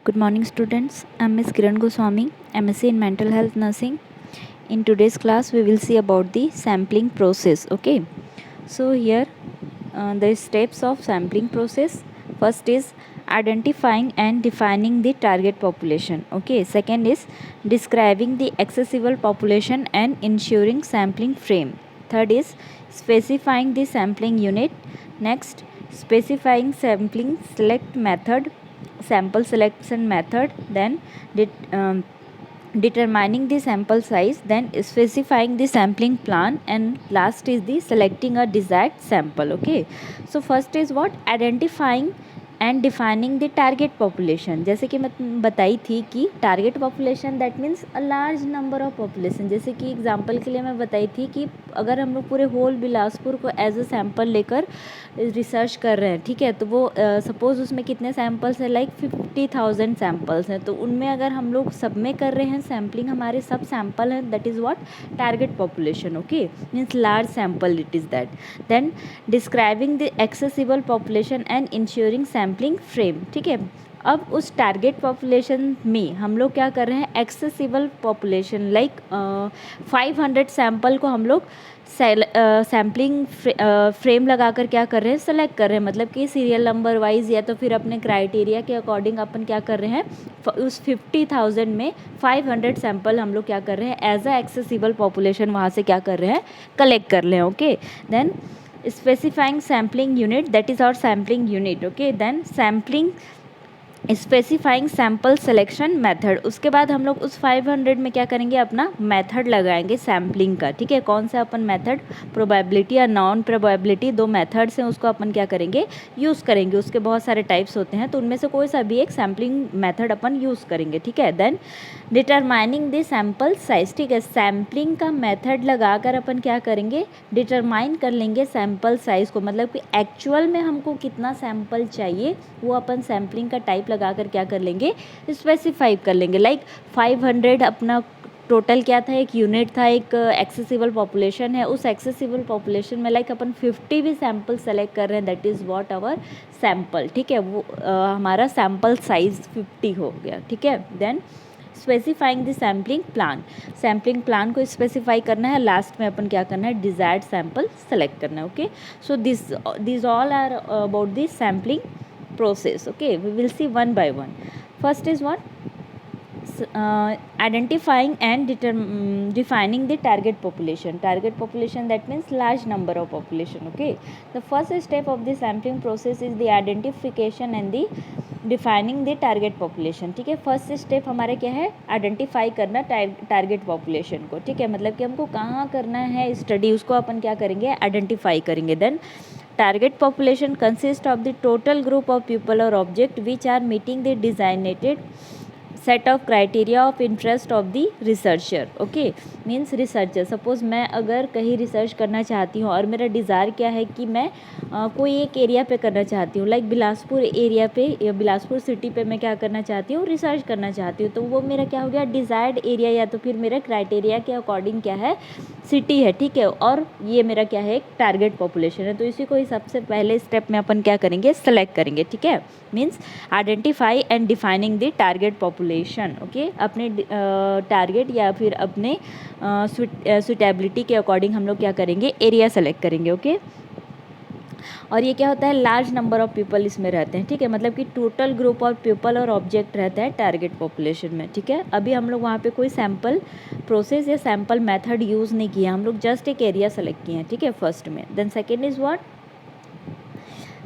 Good morning, students. I'm Ms. Kiran Goswami, MSc in Mental Health Nursing. In today's class, we will see about the sampling process. Okay. So here, the steps of sampling process. First is identifying and defining the target population. Okay. Second is describing the accessible population and ensuring sampling frame. Third is specifying the sampling unit. Next, specifying sampling select method, sample selection method, then determining the sample size, then specifying the sampling plan, and last is the selecting a desired sample. Okay, so first is what? Identifying and defining the target population. जैसे कि मैं बताई थी कि target population that means a large number of population. जैसे कि example के लिए मैं बताई थी कि अगर हम लोग पूरे होल बिलासपुर को एज अ सैम्पल लेकर रिसर्च कर रहे हैं, ठीक है, तो वो सपोज़ उसमें कितने सैम्पल्स हैं, लाइक 50,000 सैम्पल्स हैं, तो उनमें अगर हम लोग सब में कर रहे हैं सैम्पलिंग, हमारे सब सैम्पल हैं, that is what? Target population. Okay, means large sample it is that. Then describing the accessible population and ensuring sampling frame. ठीक है, अब उस टारगेट पॉपुलेशन में हम लोग क्या कर रहे हैं? एक्सेसिबल पॉपुलेशन लाइक 500 सैम्पल को हम लोग सैम्पलिंग फ्रेम लगाकर क्या कर रहे हैं? सेलेक्ट कर रहे हैं. मतलब कि सीरियल नंबर वाइज या तो फिर अपने क्राइटेरिया के अकॉर्डिंग अपन क्या कर रहे हैं? उस 50,000 में 500 सैम्पल हम लोग क्या कर रहे हैं? एज अ एक्सेसिबल पॉपुलेशन वहाँ से क्या कर रहे हैं? कलेक्ट कर रहे हैं. Okay, then specifying sampling unit, that is our sampling unit. Okay, then sampling specifying sample selection method. उसके बाद हम लोग उस 500 में क्या करेंगे? अपना मेथड लगाएंगे सैम्पलिंग का. ठीक है, कौन सा अपन मेथड? प्रोबेबिलिटी या नॉन प्रोबेबिलिटी, दो मेथड्स हैं, उसको अपन क्या करेंगे? यूज़ करेंगे. उसके बहुत सारे टाइप्स होते हैं, तो उनमें से कोई सा भी एक सैम्पलिंग मेथड अपन यूज़ करेंगे. ठीक है, then determining the sample size. ठीक है, सैम्पलिंग का मेथड लगाकर अपन क्या करेंगे? डिटरमाइन कर लेंगे सैम्पल साइज़ को. मतलब कि एक्चुअल में हमको कितना सैम्पल चाहिए वो अपन सैम्पलिंग का टाइप लगाकर क्या कर लेंगे? स्पेसिफाई कर लेंगे. लाइक 500 अपना टोटल क्या था? एक यूनिट था, एक एक्सेसिबल पॉपुलेशन है. उस एक्सेसिबल पॉपुलेशन में लाइक अपन 50 भी सैम्पल सेलेक्ट कर रहे हैं, that is what our sample. ठीक है, वो हमारा सैम्पल साइज 50 हो गया. ठीक है, then specifying the sampling plan. Sampling plan को स्पेसिफाई करना है. लास्ट में अपन क्या करना है? डिजायर्ड सैम्पल सेलेक्ट करना है. Okay, so this all are about the sampling process. Okay, we will see one by one. First is what? Identifying and defining the target population. Target population, that means large number of population. Okay, the first step of the sampling process is the identification and the defining the target population. ठीक है, first step हमारा क्या है? Identify करना target population को. ठीक है, मतलब कि हमको कहाँ करना है स्टडी, उसको अपन क्या करेंगे? आइडेंटिफाई करेंगे. Then target population consist of the total group of people और object which are meeting the designated set of criteria of interest of the researcher. Okay, means researcher. Suppose मैं अगर कहीं रिसर्च करना चाहती हूँ और मेरा डिज़ायर क्या है कि मैं कोई एक एरिया पे करना चाहती हूँ, लाइक बिलासपुर एरिया पे या बिलासपुर सिटी पे मैं क्या करना चाहती हूँ? रिसर्च करना चाहती हूँ. तो वो मेरा क्या हो गया? डिज़ायर्ड एरिया, या तो फिर मेरा क्राइटेरिया के अकॉर्डिंग क्या है? सिटी है. ठीक है, और ये मेरा क्या है? एक टारगेट पॉपुलेशन है. तो इसी को ही सबसे पहले स्टेप में अपन क्या करेंगे? सेलेक्ट करेंगे. ठीक है, means identify and defining the target population. Okay, अपने टारगेट या फिर अपने सुटेबिलिटी के अकॉर्डिंग हम लोग क्या करेंगे? एरिया सेलेक्ट करेंगे. ओके, और ये क्या होता है? लार्ज नंबर ऑफ पीपल इसमें रहते हैं. ठीक है, मतलब कि टोटल ग्रुप ऑफ पीपल और ऑब्जेक्ट रहता है टारगेट पॉपुलेशन में. ठीक है, अभी हम लोग वहाँ पे कोई सैम्पल प्रोसेस या सैम्पल मेथड यूज़ नहीं किया, हम लोग जस्ट एक एरिया सेलेक्ट किए हैं. ठीक है, फर्स्ट में. Then second is what?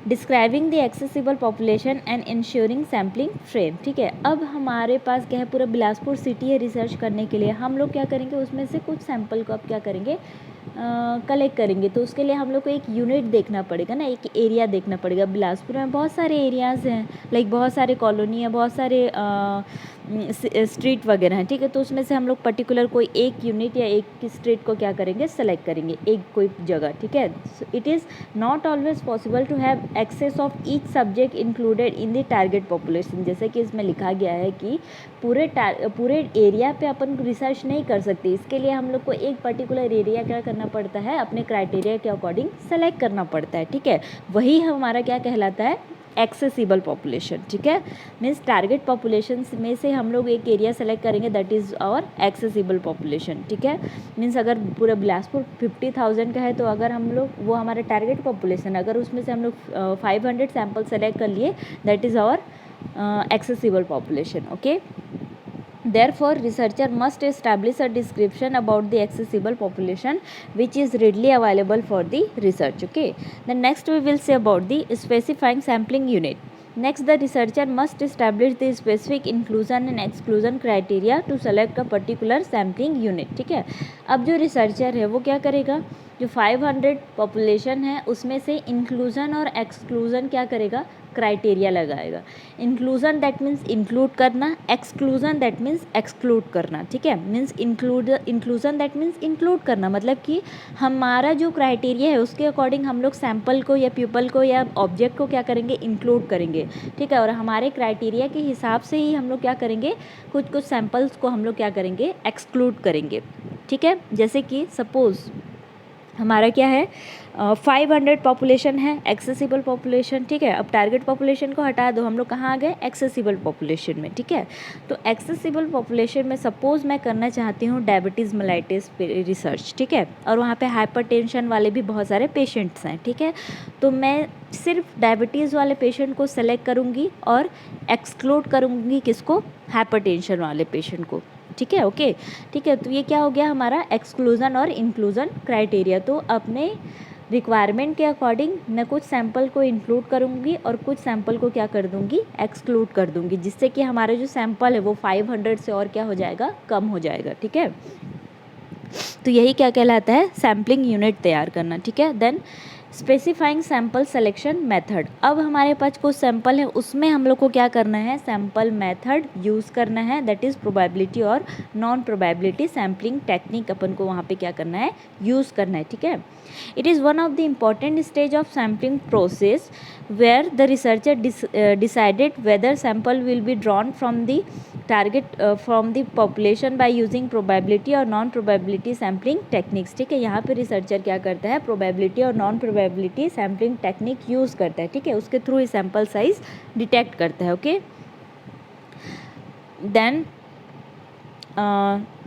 Describing the accessible population and ensuring sampling frame. ठीक है, अब हमारे पास क्या है? पूरा बिलासपुर सिटी है रिसर्च करने के लिए. हम लोग क्या करेंगे? उसमें से कुछ सैम्पल को अब क्या करेंगे? कलेक्ट करेंगे. तो उसके लिए हम लोग को एक यूनिट देखना पड़ेगा ना, एक एरिया देखना पड़ेगा. बिलासपुर में बहुत सारे एरियाज़ हैं, लाइक बहुत सारे कॉलोनी है, बहुत सारे स्ट्रीट वगैरह हैं. ठीक है, तो उसमें से हम लोग पर्टिकुलर कोई एक यूनिट या एक स्ट्रीट को क्या करेंगे? सेलेक्ट करेंगे, एक कोई जगह. ठीक है, it is not always possible to have access of each subject included in the target population. जैसे कि इसमें लिखा गया है कि पूरे एरिया पे अपन रिसर्च नहीं कर सकते. इसके लिए हम लोग को एक पर्टिकुलर एरिया क्या करना पड़ता है? अपने क्राइटेरिया के अकॉर्डिंग सेलेक्ट करना पड़ता है. ठीक है, वही हमारा क्या कहलाता है? एक्सेसिबल पॉपुलेशन, ठीक है। मीन्स टारगेट पॉपुलेशन में से हम लोग एक एरिया सेलेक्ट करेंगे, that is our accessible population, ठीक है। मीन्स अगर पूरा बिलासपुर 50,000 का है तो अगर हम लोग वो हमारा टारगेट पॉपुलेशन, अगर उसमें से हम लोग 500 सैम्पल सेलेक्ट कर लिए, that is our accessible population, okay. Therefore researcher must establish a description about the accessible population which is readily available for the research, okay. Then next we will say about the specifying sampling unit. Next the researcher must establish the specific inclusion and exclusion criteria to select a particular sampling unit, ठीक है। अब जो researcher है वो क्या करेगा, जो 500 population है उसमें से इंक्लूज़न और एक्सक्लूज़न क्या करेगा, क्राइटेरिया लगाएगा। इंक्लूज़न दैट मीन्स इंक्लूड करना, एक्सक्लूज़न दैट मीन्स एक्सक्लूड करना, ठीक है। Means inclusion that means include करना, मतलब कि हमारा जो क्राइटेरिया है उसके अकॉर्डिंग हम लोग सैम्पल को या पीपल को या ऑब्जेक्ट को क्या करेंगे, इंक्लूड करेंगे, ठीक है। और हमारे क्राइटेरिया के हिसाब से ही हम लोग क्या करेंगे, कुछ कुछ सैम्पल्स को हम लोग क्या करेंगे, एक्सक्लूड करेंगे, ठीक है। जैसे कि सपोज़ हमारा क्या है, 500 पॉपुलेशन है, एक्सेसिबल पॉपुलेशन, ठीक है। अब टारगेट पॉपुलेशन को हटा दो, हम लोग कहाँ आ गए, एक्सेसिबल पॉपुलेशन में, ठीक है। तो एक्सेसिबल पॉपुलेशन में सपोज़ मैं करना चाहती हूँ डायबिटीज़ मेलाइटिस रिसर्च, ठीक है, और वहाँ पे हाइपरटेंशन वाले भी बहुत सारे पेशेंट्स हैं, ठीक है। तो मैं सिर्फ डायबिटीज़ वाले पेशेंट को सेलेक्ट करूँगी और एक्सक्लूड करूँगी किसको, हाइपरटेंशन वाले पेशेंट को, ठीक है, ओके, ठीक है। तो ये क्या हो गया हमारा एक्सक्लूज़न और इंक्लूज़न क्राइटेरिया। तो अपने रिक्वायरमेंट के अकॉर्डिंग मैं कुछ सैंपल को इंक्लूड करूँगी और कुछ सैंपल को क्या कर दूँगी, एक्सक्लूड कर दूँगी, जिससे कि हमारा जो सैंपल है वो 500 से और क्या हो जाएगा, कम हो जाएगा, ठीक है। तो यही क्या कहलाता है, सैम्पलिंग यूनिट तैयार करना, ठीक है। Then specifying sample selection method. अब हमारे पास कुछ सैंपल है, उसमें हम लोग को क्या करना है, सैम्पल मेथड यूज़ करना है, दैट इज़ प्रोबेबिलिटी और नॉन प्रोबेबिलिटी सैम्पलिंग टेक्निक अपन को वहाँ पे क्या करना है, यूज़ करना है, ठीक है। It is one of the important stage of sampling process where the researcher decided whether sample will be drawn from the target from the population by using probability और नॉन प्रोबेबिलिटी सैम्पलिंग टेक्निक्स, ठीक है। यहाँ पे researcher क्या करता है, probability और non probability sampling technique use करता है, ठीक है। उसके थ्रू ही सैम्पल साइज डिटेक्ट करता है, okay. Then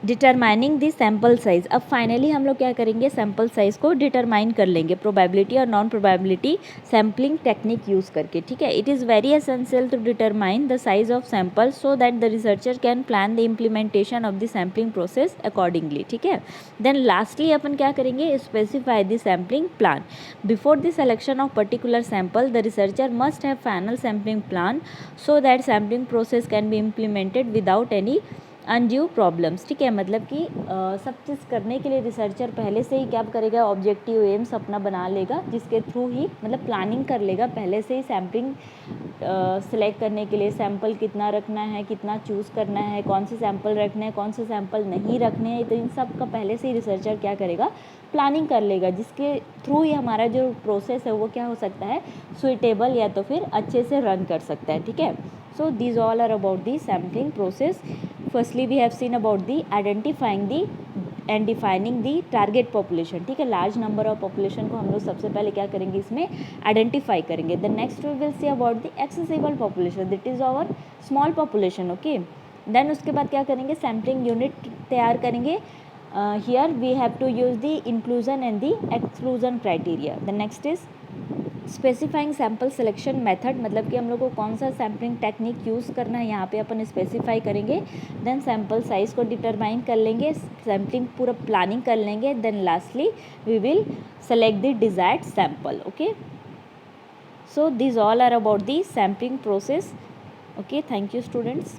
determining the sample size. अब फाइनली हम लोग क्या करेंगे, सैम्पल साइज़ को डिटरमाइन कर लेंगे प्रोबेबिलिटी और non probability sampling technique use करके, ठीक है। It is very essential to determine the size of sample so that the researcher can plan the implementation of the sampling process accordingly, ठीक है। Then lastly अपन क्या करेंगे, specify the sampling plan. Before the selection of particular sample the researcher must have final sampling plan so that sampling process can be implemented without any undue problems, ठीक है। मतलब कि सब चीज़ करने के लिए रिसर्चर पहले से ही क्या करेगा, ऑब्जेक्टिव एम्स अपना बना लेगा, जिसके थ्रू ही मतलब प्लानिंग कर लेगा पहले से ही सैम्पलिंग सिलेक्ट करने के लिए, सैम्पल कितना रखना है, कितना चूज़ करना है, कौन से सैम्पल रखने हैं, कौन से सैम्पल नहीं रखने हैं। तो इन सब का पहले से ही रिसर्चर क्या करेगा, प्लानिंग कर लेगा, जिसके थ्रू ही हमारा जो प्रोसेस है वो क्या हो सकता है, सुइटेबल या तो फिर अच्छे से रन कर सकता है, ठीक है। So these all are about the sampling process. Firstly we have seen about the identifying the and defining the target population, ठीक है। लार्ज नंबर ऑफ पॉपुलेशन को हम लोग सबसे पहले क्या करेंगे, इसमें आइडेंटिफाई करेंगे। The next we will see about the accessible population, that is our small population, okay. Then उसके बाद क्या करेंगे, सैम्पलिंग यूनिट तैयार करेंगे। Here we have to use the inclusion and the exclusion criteria. The next is specifying sample selection method, मतलब कि हम लोग को कौन सा सैम्पलिंग टेक्निक यूज़ करना है यहाँ पे अपन स्पेसिफाई करेंगे। देन सैम्पल साइज़ को डिटरमाइन कर लेंगे, सैम्पलिंग पूरा प्लानिंग कर लेंगे। Then lastly we will select the desired sample, okay. So this all are about the sampling process, okay. Thank you students.